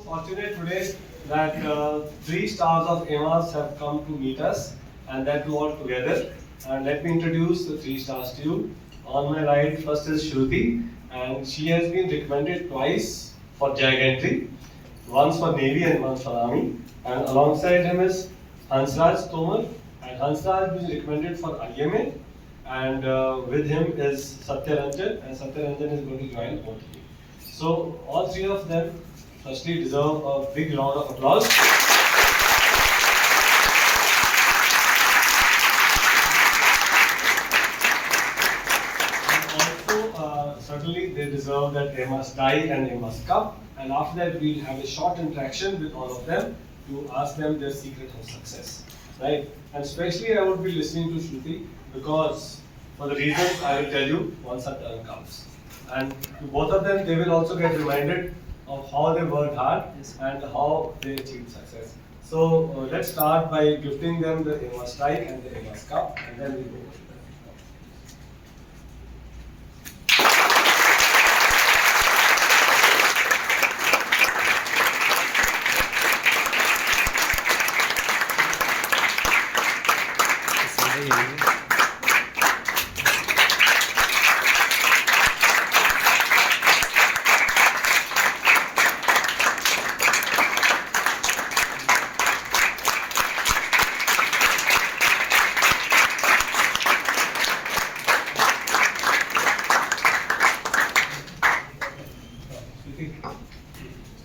fortunate today that three stars of AMAS have come to meet us, and that too all together. And let me introduce the three stars to you. On my right, first is Shruti, and she has been recommended twice for JAG entry, once for Navy and once for Army. And alongside him is Hansraj Tomar, and Hansraj is recommended for IMA, and with him is Satyaranjan, and Satyaranjan is going to join OTA. So all three of them firstly deserve a big round of applause. And also, certainly they deserve that AMAS tie and AMAS cup. And after that, we'll have a short interaction with all of them to ask them their secret of success, right? And especially I would be listening to Shruti because for the reasons I will tell you once her turn comes. And to both of them, they will also get reminded of how they worked hard and how they achieved success. So let's start by gifting them the AMAS tie and the AMAS cup, and then we go.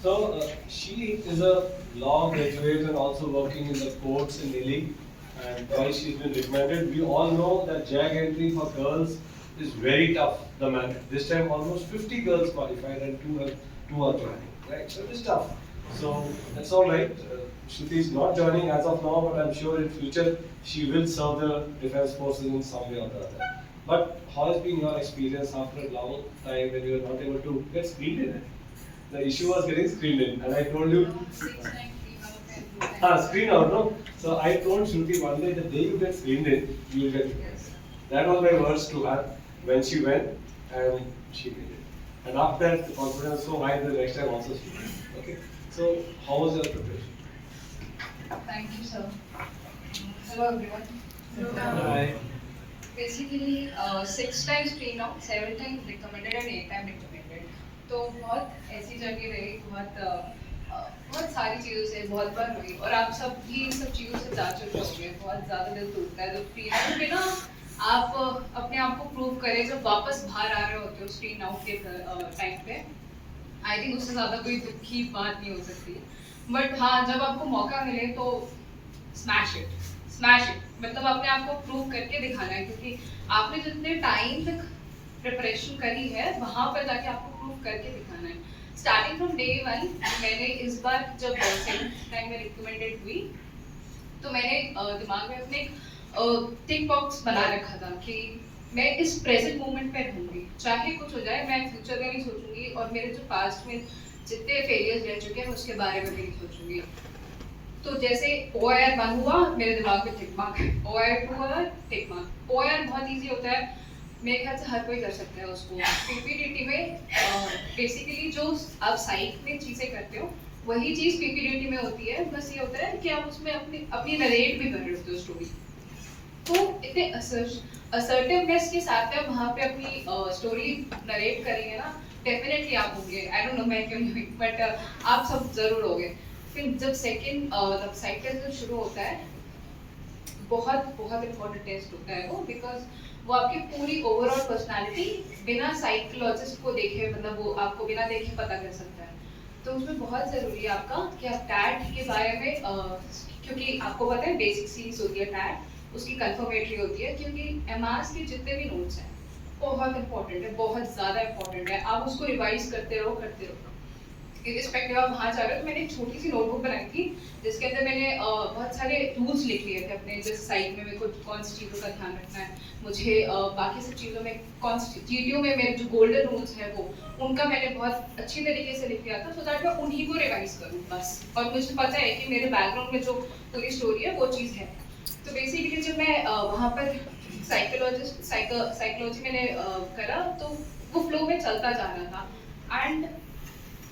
So she is a law graduate and also working in the courts in Delhi, and twice she's been recommended. We all know that JAG entry for girls is very tough. This time almost 50 girls qualified and two are joining. Right, so it's tough. So that's all right. Shruti is not joining as of now, but I'm sure in future she will serve the defense forces in some way or the other. But how has been your experience after a long time when you were not able to get screened in it? The issue was getting screened in, and I told you. Screen out, no? So I told Shruti one day, the day you get screened in, you will get it. That was my words to her when she went, and she did it. And after that, the confidence was so high the next time also she did. Okay. So how was your preparation? Thank you, sir. Hello, everyone. Hi. Basically, 6 times screen out, 7 times recommended and 8 times recommended. तो बहुत ऐसी जगह रही, बहुत सारी चीज़ों से बहुत बार हुई और आप सब भी इन सब चीज़ों से जा चुके होंगे. बहुत ज़्यादा दिल टूटता है तो फ्री आउट में ना आप अपने आप को प्रूव करें जब वापस बाहर आ रहे होते हो स्क्रीन आउट के टाइम पे. आई थिंक उससे ज़्यादा कोई दुख की बात नहीं हो सकती. बट हाँ, जब आपको मौका मिले तो स्मैश इट. मतलब अपने आप को प्रूव करके दिखाना है, क्योंकि आपने जितने टाइम तक प्रिपरेशन करी है वहाँ पर जाके आपको प्रूव करके दिखाना है. स्टार्टिंग फ्रॉम डे 1 मैंने इस बार जब सेकंड टाइम में रिकमेंडेड हुई तो मैंने दिमाग में अपने टिक बॉक्स बना रखा था कि मैं इस प्रेजेंट मोमेंट पे रहूँगी, चाहे कुछ हो जाए. मैं फ्यूचर का नहीं सोचूंगी और मेरे जो पास्ट में जितने फेलियर्स रह चुके हैं उसके बारे में भी नहीं सोचूंगी. तो जैसे OIR 1 हुआ मेरे दिमाग में टिक मार्क, OIR 2 हुआ टिक मार्क. OIR बहुत इजी होता है, मेरे ख्याल से हर कोई कर सकता है उसको. PPDT में बेसिकली जो आप साइट में चीज़ें करते हो वही चीज़ PPDT में होती है. बस ये होता है कि आप उसमें अपनी नरेट भी कर रहे होते हो स्टोरी. तो इतने असर्टिवनेस के साथ आप वहाँ पे अपनी स्टोरी नरेट करेंगे ना, डेफिनेटली आप होंगे. आई डोंट नो मैं क्यों नहीं हुई, बट आप सब जरूर होंगे. फिर जब सेकेंड साइट टेस्ट शुरू होता है, बहुत इंपॉर्टेंट टेस्ट होता है वो, बिकॉज वो आपकी पूरी ओवरऑल पर्सनालिटी बिना साइकोलॉजिस्ट को देखे, मतलब वो आपको बिना देखे पता कर सकता है. तो उसमें बहुत ज़रूरी है आपका कि आप टैट के बारे में क्योंकि आपको पता है बेसिक सीरीज होती है टैट, उसकी कंफर्मेटरी होती है, क्योंकि एमआरएस के जितने भी नोट्स हैं बहुत इंपॉर्टेंट है, बहुत ज़्यादा इंपॉर्टेंट है. आप उसको रिवाइज करते रहो. इरिस्पेक्टिव आप वहाँ जा रहे हो. तो मैंने एक छोटी सी नोटबुक बनाई थी जिसके अंदर मैंने बहुत सारे रूल्स लिख लिए थे अपने. जिस साइट में मेरे को कौन सी चीज़ों का ध्यान रखना है, मुझे बाकी सब चीज़ों में कौन सी GTO में मेरे जो गोल्डन रूल्स है वो उनका मैंने बहुत अच्छी तरीके से लिख लिया था, सो दैट मैं उन्हीं को रिवाइज करूँ बस. और मुझे पता है कि मेरे बैकग्राउंड में जो पूरी स्टोरी है वो चीज़ है. तो बेसिकली जब मैं वहाँ पर साइकोलॉजी मैंने करा तो वो फ्लो में चलता जा रहा था. एंड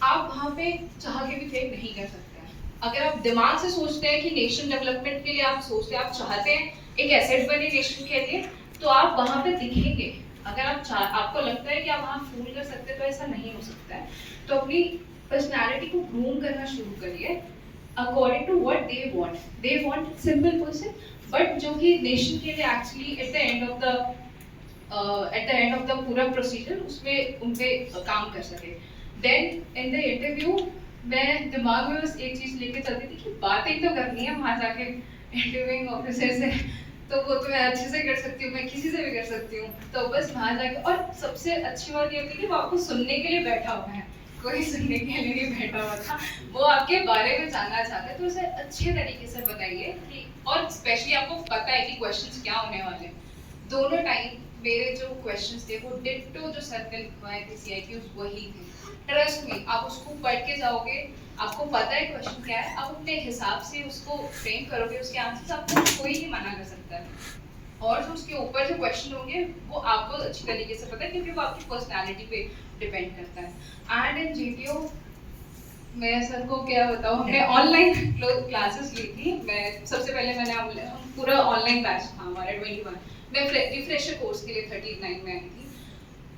आप वहाँ पे चाह के भी फेक नहीं कर सकते हैं। अगर आप दिमाग से सोचते हैं कि नेशन डेवलपमेंट के लिए आप सोचते हैं, आप चाहते हैं एक एसेट बने नेशन के लिए, तो आप वहाँ पे दिखेंगे। अगर आपको लगता है कि आप वहाँ फूल कर सकते हैं, तो ऐसा नहीं हो सकता है। तो अपनी पर्सनालिटी को ग्रूम करना शुरू करिए according to what they want simple person, but जो कि नेशन के लिए actually at the end of the पूरा प्रोसीजर उसमें उन पे काम कर सके। देन इन द इंटरव्यू मैं दिमाग में बस एक चीज लेके चलती थी कि बातें तो करनी है वहां जाके इंटरव्यूइंग ऑफिसर से, तो वो तो मैं अच्छे से कर सकती हूँ, मैं किसी से भी कर सकती हूँ। तो बस वहां जाके, और सबसे अच्छी बात ये होती है कि वो आपको सुनने के लिए बैठा हुआ है, कोई सुनने के लिए नहीं बैठा हुआ था, वो आपके बारे में जानना चाहता है। तो उसे अच्छे तरीके से बताइए कि, और स्पेशली आपको पता है कि क्वेश्चंस क्या होने वाले हैं। दोनों टाइम मेरे जो क्वेश्चंस थे वो डिट्टो जो सर ने लिखवाए थे सीआईक्यूज वही थे। ट्रस्ट में आप उसको पढ़ के जाओगे, आपको पता है क्वेश्चन क्या है, आप अपने हिसाब से उसको फ्रेम करोगे, उसके आंसर्स आपको कोई नहीं मना कर सकता है। और जो उसके ऊपर जो क्वेश्चन होंगे वो आपको अच्छी तरीके से पता है, क्योंकि वो आपकी पर्सनालिटी पे डिपेंड करता है। एंड इन जीटीओ मैं सर को क्या बताऊँ, हमने ऑनलाइन क्लासेस ली थी। मैं सबसे पहले मैंने पूरा ऑनलाइन बैच था हमारा 21, मैं रिफ्रेशर कोर्स के लिए 39 में आई थी।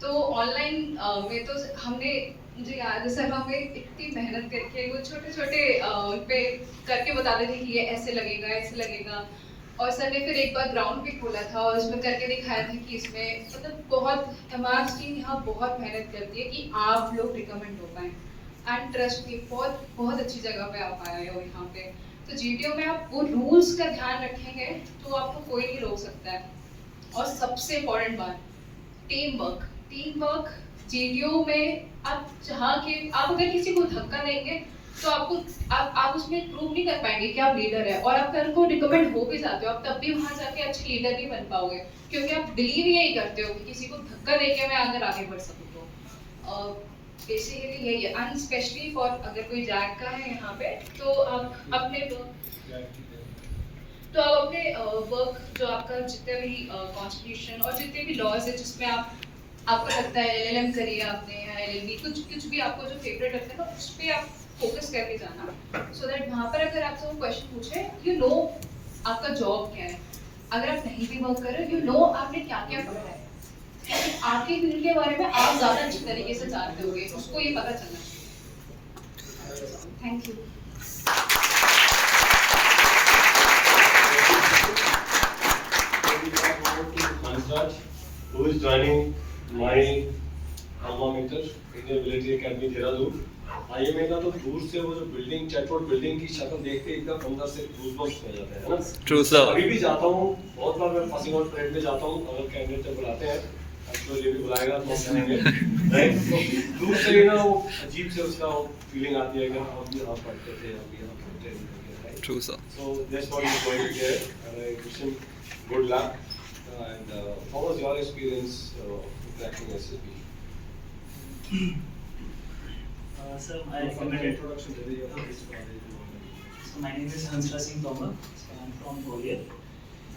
तो ऑनलाइन में तो हमने, मुझे याद है सर हमें इतनी मेहनत करके वो छोटे छोटे पे करके बताते थे कि ये ऐसे लगेगा ऐसे लगेगा। और सर ने फिर एक बार ग्राउंड भी खोला था और उसमें करके दिखाया था कि इसमें मतलब बहुत, हमारी टीम यहाँ बहुत मेहनत करती है कि आप लोग रिकमेंड हो पाए। एंड ट्रस्ट मी, बहुत बहुत अच्छी जगह पे आप आए हो यहाँ पे। तो जीटीओ में आप वो रूल्स का ध्यान रखेंगे तो आपको कोई नहीं रोक सकता है। और सबसे इम्पोर्टेंट बात, टीम वर्क जीटीओ में आप चाह के, आप अगर किसी को धक्का देंगे तो आपको आप उसमें प्रूव नहीं कर पाएंगे कि आप लीडर है। और आप कल को रिकमेंड हो भी जाते हो, आप तब भी वहां जाके अच्छे लीडर नहीं बन पाओगे, क्योंकि आप बिलीव ही यही करते हो कि किसी को धक्का देके मैं अगर आगे बढ़ सकूँ। तो बेसिकली यही है। एंड स्पेशली फॉर अगर कोई जैक का है यहाँ पे, तो आप अपने वर्क जो आपका जितने भी कॉन्स्टिट्यूशन और जितने भी लॉज है जिसमें आपको लगता है एलएलएम करिए आपने या एलएलबी, कुछ भी आपको जो फेवरेट लगता है ना उस पे आप फोकस करके जाना, सो दैट वहाँ पर अगर आपसे वो क्वेश्चन पूछे, यू नो आपका जॉब क्या है। अगर आप नहीं भी वर्क कर रहे हो, यू नो आपने क्या क्या पढ़ा है, आपके फील्ड के बारे में आप ज़्यादा अच्छी तरीके से जानते होगे, उसको ये पता चलना चाहिए। Thank you. Hansraj, who is joining my alma mater, Indian Military Academy Dehradun. IMA का तो दूर से वो जो बिल्डिंग, चैटबोर्ड बिल्डिंग की शक्ल देख के एकदम अंदर से गूज़बम्प्स हो जाते हैं, है ना? True sir. अभी भी जाता हूँ, बहुत बार मैं पासिंग आउट परेड में जाता हूँ, अगर कैंडिडेट जब बुलाते हैं, तो ये भी बुलाएगा तो हम जाएंगे, राइट? तो दूर से ना वो अजीब से उसका वो फीलिंग आती है कि हम भी यहाँ पढ़ते थे, हम भी यहाँ पढ़ते थे, right? True sir. So that's what is going to get, and I wish him good luck. And how was your experience cracking SSB? Sir, I recommended. So my name is Hansraj Singh Tomar. So I am from Gwalior,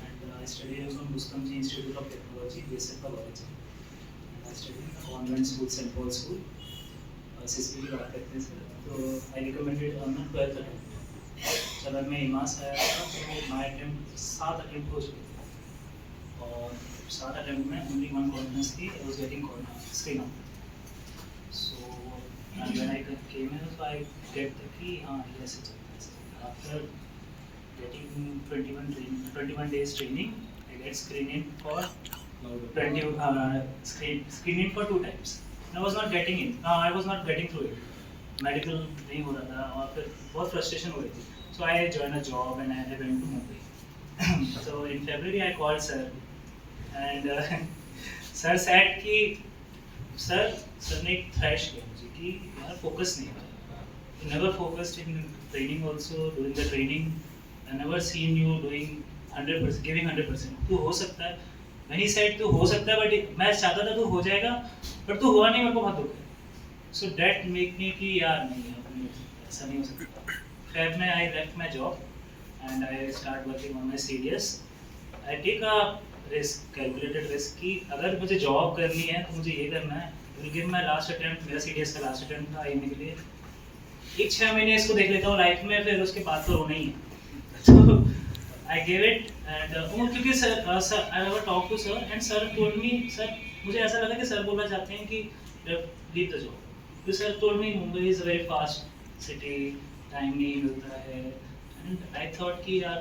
and I studied from Rustomjee Institute of Technology, BSF College. And I studied in convent school, St. Paul School. SSB की बात करते हैं sir, तो I recommended on my 12th attempt. जब मैं इमास आया था तो my attempt 7 attempt हो चुके थे, और 7 attempt में only 1 confidence थी, I was getting screen out. So and when I came in, so I get कि हाँ ये ऐसे चलता है। After getting 21 days training, I get screening for 20 screening for 2 times. I was not getting in. I was not getting through it. Medical नहीं हो रहा था और फिर बहुत frustration हो रही थी. So I joined a job and I went to Mumbai. So in February I called sir and sir said कि सर ने एक थ्रैश किया मुझे कि यार फोकस नहीं है, never focused in training also. During the training I never seen you doing 100%, giving 100%. तू हो सकता है, when he said तू हो सकता है, but मैं चाहता था तू हो जाएगा, but तू हुआ नहीं, मेरे को बहुत दुख है. So that make me कि यार नहीं, ऐसा नहीं हो सकता. Feb में I left my job and I start working on my CDS. I take a risk, calculated risk कि अगर मुझे जॉब करनी है तो मुझे ये करना है. I will give my last attempt, मेरा CDS का last attempt था IMA के लिए, एक 6 महीने इसको देख लेता हूँ लाइफ में, फिर उसके बाद तो होना ही है। तो आई गिव इट एंड क्योंकि sir I have talk to sir and sir told me, sir मुझे ऐसा लगा कि सर बोलना चाहते हैं कि लीव द जॉब। तो sir told me Mumbai is a very fast city, time नहीं मिलता है, एंड आई थॉट कि यार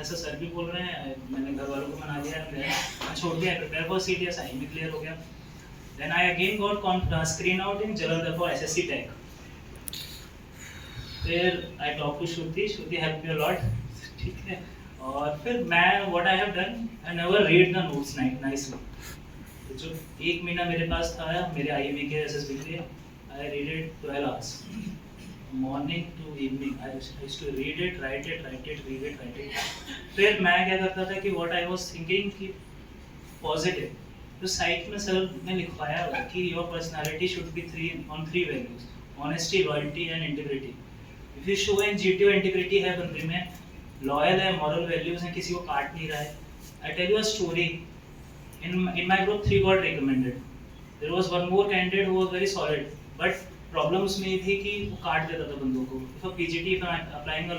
ऐसा सर भी बोल रहे हैं, मैंने घर वालों को मना लिया, मैं छोड़ दिया, प्रिपेयर फॉर सीटीएस, आई भी क्लियर हो गया। Then I again got screen out in Jalandhar for SSC tech. फिर I talk to Shruti, Shruti help me a lot, ठीक है। और फिर मैं what I have done, I never read the notes nicely. जो 1 महीना मेरे पास था मेरे आईएमए के एसएसबी के लिए, I read it 12 hours morning to evening. I used to read it, write it, write it, read it, write it. फिर मैं क्या करता था कि व्हाट आई वाज थिंकिंग कि पॉजिटिव, तो साइट में सर ने लिखवाया हुआ कि your personality should be 3 values, honesty, loyalty and integrity. If you show an GTO integrity है बंदे में, लॉयल है, मॉरल वैल्यूज हैं, किसी को काट नहीं रहा है। I tell you a story, in my group 3 got recommended. There was one more candidate who was very solid, but problem उसमें ये थी कि वो काट देता था बंदों को। If a PGT if I'm applying a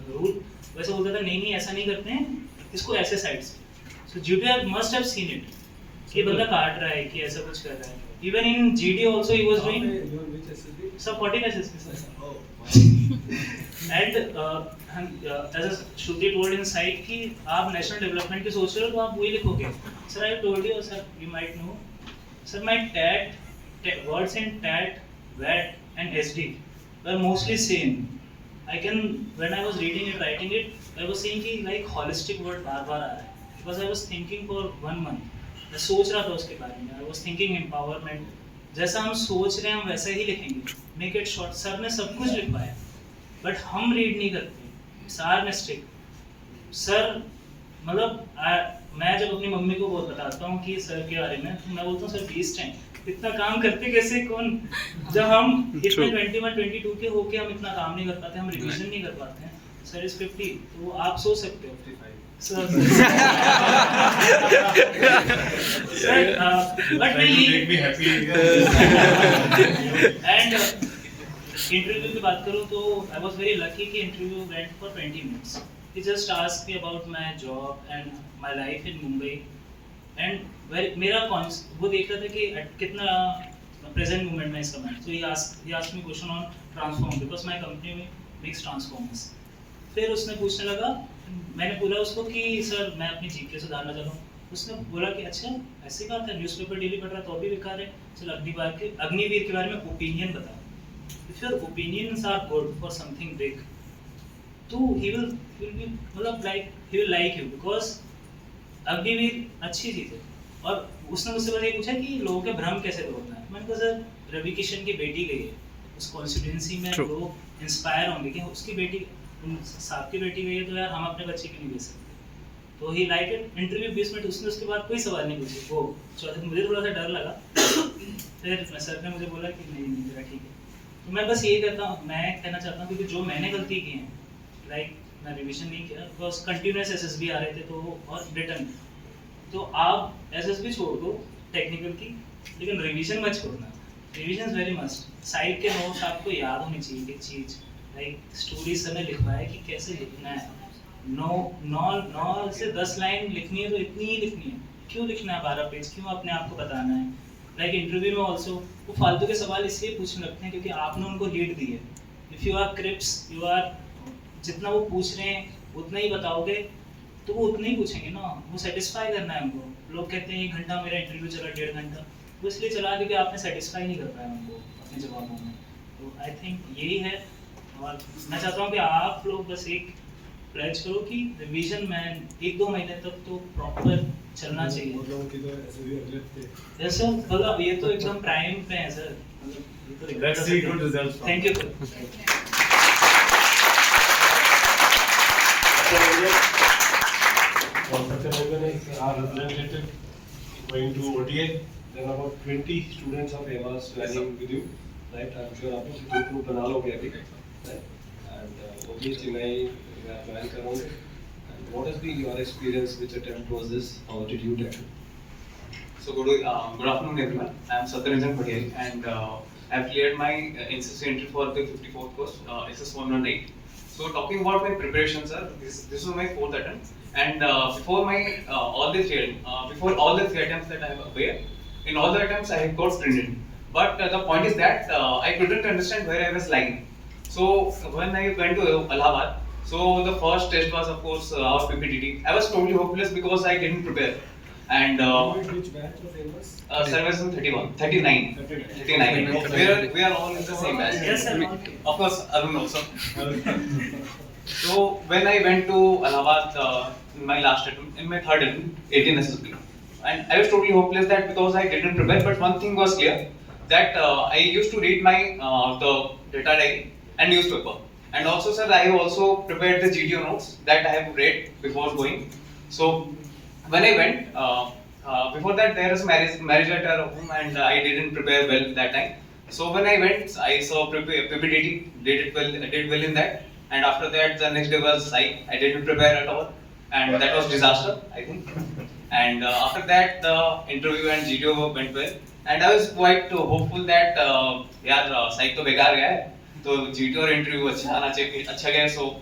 rule, वैसे बोलता था नहीं ऐसा नहीं करते हैं, इसको ऐसे साइड से। So GTO must have seen it कि बंदा काट रहा है, कि ऐसा कुछ कर रहा है। Even in GD also he was doing सब 40 SSB and as Shruti told in site कि आप नेशनल डेवलपमेंट की सोच रहे हो तो आप वही लिखोगे। Sir, I told you, sir, you might know, sir, my TAT words in TAT, VAT and SD were mostly same. When I was reading it, writing it, I was saying कि like holistic word बार-बार आ रहा है, because I was thinking for 1 month. मैं सोच रहा था उसके बारे में, I was thinking empowerment. जैसा हम सोच रहे हैं हम वैसा ही लिखेंगे, make it short. सर ने सब कुछ लिखवाया, but हम रीड नहीं करते, सार मिस्टेक। सर मतलब मैं जब अपनी मम्मी को बताता हूँ कि सर के बारे में, तो मैं बोलता हूँ सर 20 टाइम इतना काम करते कैसे, कौन, जब हम इतने 21 22 के होके हम इतना काम नहीं कर पाते, हम रिवीजन नहीं कर पाते हैं। सर इज 50, तो आप सोच सकते हो 55 सर बट एंड इंटरव्यू की बात करूँ तो आई वाज वेरी लकी कि interview went for 20 minutes. He just asked me about my job and my life in Mumbai, and मेरा वो देख रहा था कि कितना present moment में इसका मैं। So he asked me question on transform because my company makes transformers। फिर उसने पूछने लगा, मैंने बोला उसको कि सर मैं अपनी जीके सुधारना चाहता हूँ। उसने बोला कि अच्छा ऐसी बात है, न्यूज़पेपर डेली पढ़ रहा तो अभी बेकार है, चल अग्निवीर के बारे में ओपिनियन बता। If your opinions are good for something big, तो he will be मतलब he will like you because Agniveer अच्छी चीज़ है। और उसने मुझसे बस ये पूछा कि लोगों के भ्रम कैसे तोड़ना है। मैंने कहा सर रवि किशन की बेटी गई है उस कॉन्स्टिट्यूंसी में, लोग इंस्पायर होंगे कि उसकी बेटी, साहब की बेटी गई है तो यार हम अपने बच्चे की नहीं भेज सकते। तो ही लाइक इट। इंटरव्यू 20 मिनट उसने उसके बाद कोई सवाल नहीं पूछे। वो चौथे मुझे थोड़ा सा डर लगा फिर सर ने मुझे बोला कि नहीं मेरा ठीक है। तो मैं बस यही कहता हूँ, मैं कहना चाहता हूँ क्योंकि जो मैंने गलती की है, लाइक मैं रिवीजन नहीं किया बिकॉज कंटिन्यूस एसएसबी आ रहे थे तो और रिटर्न, तो आप एसएसबी छोड़ दो टेक्निकल की, लेकिन रिवीजन मत छोड़ना। Revision is very must. Side के नोट्स आपको याद होनी चाहिए एक चीज़, लाइक स्टोरी सर ने लिखवाया कि कैसे लिखना है। 9 से 10 लाइन लिखनी है तो इतनी ही लिखनी है, क्यों लिखना है 12 पेज, क्यों अपने आप को बताना है। लाइक इंटरव्यू में ऑल्सो वो फालतू के सवाल इसलिए पूछने लगते हैं क्योंकि आपने उनको लीड दी है। If you are crisp, you are जितना वो पूछ रहे हैं उतना ही बताओगे तो वो उतना ही पूछेंगे ना, वो सेटिस्फाई करना है उनको। लोग कहते हैं 1 घंटा मेरा इंटरव्यू चला, 1.5 घंटा, वो इसलिए चला क्योंकि आपने सेटिस्फाई नहीं कर पाया उनको अपने जवाबों में। तो आई थिंक यही है। और मैं चाहता हूँ कि आप लोग बस एक प्लेज करो कि रिवीजन में 1-2 महीने तक तो प्रॉपर चलना चाहिए। सर मतलब ये तो एकदम प्राइम पे है sir, thank you sir. Our representative going to OTA, there are about 20 students of AMAS joining with you, right? I'm sure आप लोग ग्रुप बना लोगे अभी, right? And OTA चेन्नई मैं join कर रहा हूँ। And what has been your experience? Which attempt was this? How did you tackle? So good afternoon everyone. I am Satyaranjan Patel and I've cleared my NCC entry for the 54th course, SS 118. So talking about my preparation, sir, this was my 4th attempt, and before all the three attempts that I have appeared, in all the attempts I have got printed. But the point is that I couldn't understand where I was lagging. So when I went to Allahabad, so the first test was of course our PPTT. I was totally hopeless because I didn't prepare. And Which batch was famous? sir was in 39. 39. We are all in the same batch. Yes, sir. Of course, Arun also. So when I went to Allahabad in my last attempt, in my third attempt, 18 SSB, and I was totally hopeless that because I didn't prepare. But one thing was clear, that I used to read my the data diary and newspaper, and also sir, I have also prepared the GTO notes that I have read before going. So when I went, before that there was marriage at our home, and I didn't prepare well that time. So when I went, I saw PPTT, did well in that, and after that the next day was I didn't prepare at all, and that was disaster, I think. And after that the interview and GTO went well, and I was quite hopeful that यार साइक तो बेकार गया है, तो GTO और interview अच्छा गया, so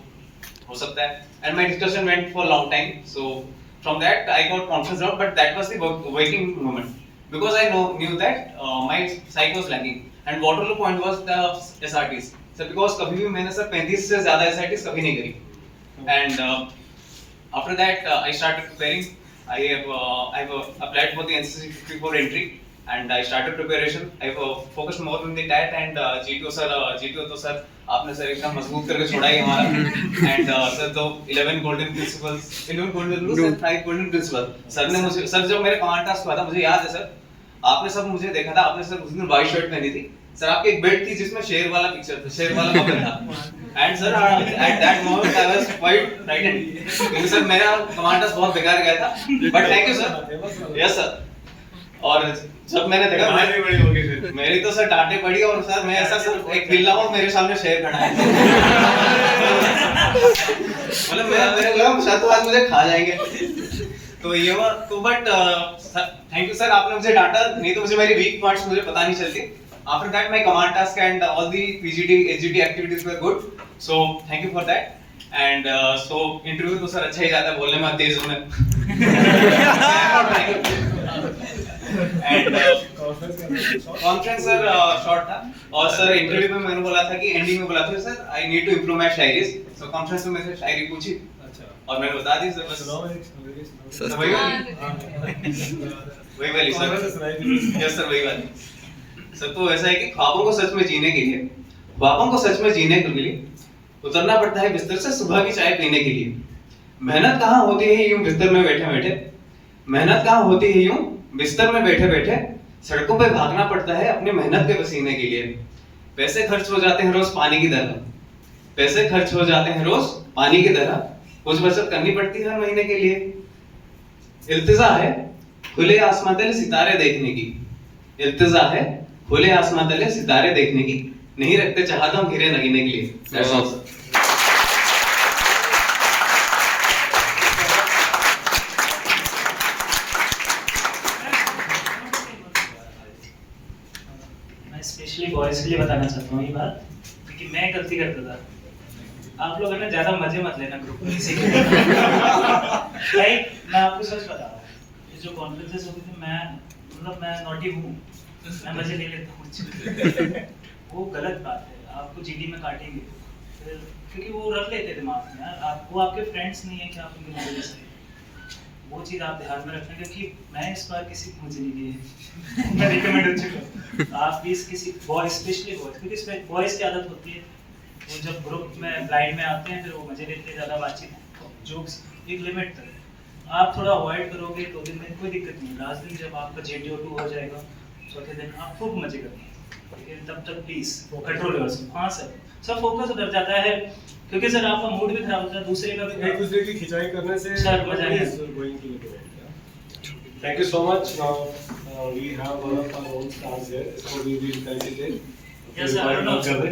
हो सकता है. And my discussion went for a long time, so from that I got confidence out, but that was the waking moment, because I knew that my psych was lagging, and Waterloo point was the SRTs. So because कभी भी मैंने sir 35 से ज़्यादा SRTs कभी नहीं करी, and after that I started preparing. I have applied for the NCC 54 entry, and I started preparation. I have focused more on the TAT, and GTO तो sir आपने सर एकदम मजबूत करके छोड़ा ही हमारा. And सर तो 11 golden golden rules and 5 golden principles. Sir ने मुझे, सर जब मेरे कमांड टास्क हुआ था, मुझे याद है सर, आपने सब मुझे देखा था, आपने सर उस दिन व्हाइट शर्ट पहनी थी सर, आपकी एक बेल्ट थी जिसमें शेर वाला पिक्चर था, शेर वाला बटन था. And sir at that moment I was quite frightened, क्योंकि सर मेरा कमांड टास्क बहुत बेकार गया था. But thank you sir. Yes sir. और जब मैंने देखा मेरी तो सर डांटे पड़ी, और सर मैं ऐसा सर एक बिल्ला हूँ, मेरे सामने शेर खड़ा है. मतलब मेरे लगा शायद तो आज मुझे खा जाएंगे. तो ये हुआ. तो बट थैंक यू सर, आपने मुझे डांटा, नहीं तो मुझे मेरी वीक पॉइंट्स मुझे पता नहीं चलती. After that my command task and all the PGT SGT activities were good, so thank you for that. And so interview तो सर अच्छा ही जाता है, बोलने में तेज हूँ मैं. And conference सर short था, और सर इंटरव्यू में मैंने बोला था कि एंडिंग में बोला था sir I need to improve my shayaris. So conference में मैंने शायरी पूछी, और मैंने बता दी सर, बस वही वाली सर. यस सर, वही वाली सर. तो ऐसा है कि ख्वाबों को सच में जीने के लिए उतरना पड़ता है बिस्तर से सुबह की चाय पीने के लिए. मेहनत कहाँ होती है यूं बिस्तर में बैठे बैठे, सड़कों पे भागना पड़ता है अपनी मेहनत के पसीने के लिए. पैसे खर्च हो जाते हैं रोज पानी की तरह, कुछ बचत करनी पड़ती है हर महीने के लिए. इल्तिजा है खुले आसमां तले सितारे देखने की, नहीं रखते चाहत हम हीरे नगीने के लिए. That's all, sir. मैं स्पेशली बॉयज के लिए बताना चाहता हूँ ये बात, क्योंकि मैं गलती करता था. आप लोग है ना ज्यादा मजे मत लेना ग्रुप में किसी के. मैं आपको सच बता रहा हूँ, ये जो कॉन्फ्रेंसेस होती थी, मैं नॉटी हूँ, मैं मजे ले लेता हूँ. वो गलत बात है, आपको जीडी में काटेंगे क्योंकि वो रख लेते दिमाग में यार, वो आपके फ्रेंड्स नहीं है कि आप उनके मजे ले सकें. वो चीज़ आप ध्यान में रखना, क्योंकि मैं इस बार किसी को मुझे नहीं दिए. मैं रिकमेंड हो चुका हूँ. आप प्लीज किसी बॉयज, स्पेशली बॉयज, क्योंकि बॉयज की आदत होती है, वो जब ग्रुप में ब्लाइंड में आते हैं फिर वो मजे लेते हैं, ज़्यादा बातचीत, जोक्स एक लिमिट तक. आप थोड़ा अवॉइड करोगे 2 दिन में कोई दिक्कत नहीं. लास्ट दिन जब आपका JTO2 हो जाएगा, चौथे दिन आप खूब मजे करेंगे, लेकिन तब तक प्लीज कंट्रोल योरसेल्फ. हाँ सर, सब फोकस उधर जाता है, क्योंकि सर आपका मूड भी खराब होता है, दूसरे का भी. एक दूसरे की खिंचाई करने से सर मजा नहीं आता. Thank you so much. Now we have one of our own stars here, so we will continue. Yes sir, I don't know.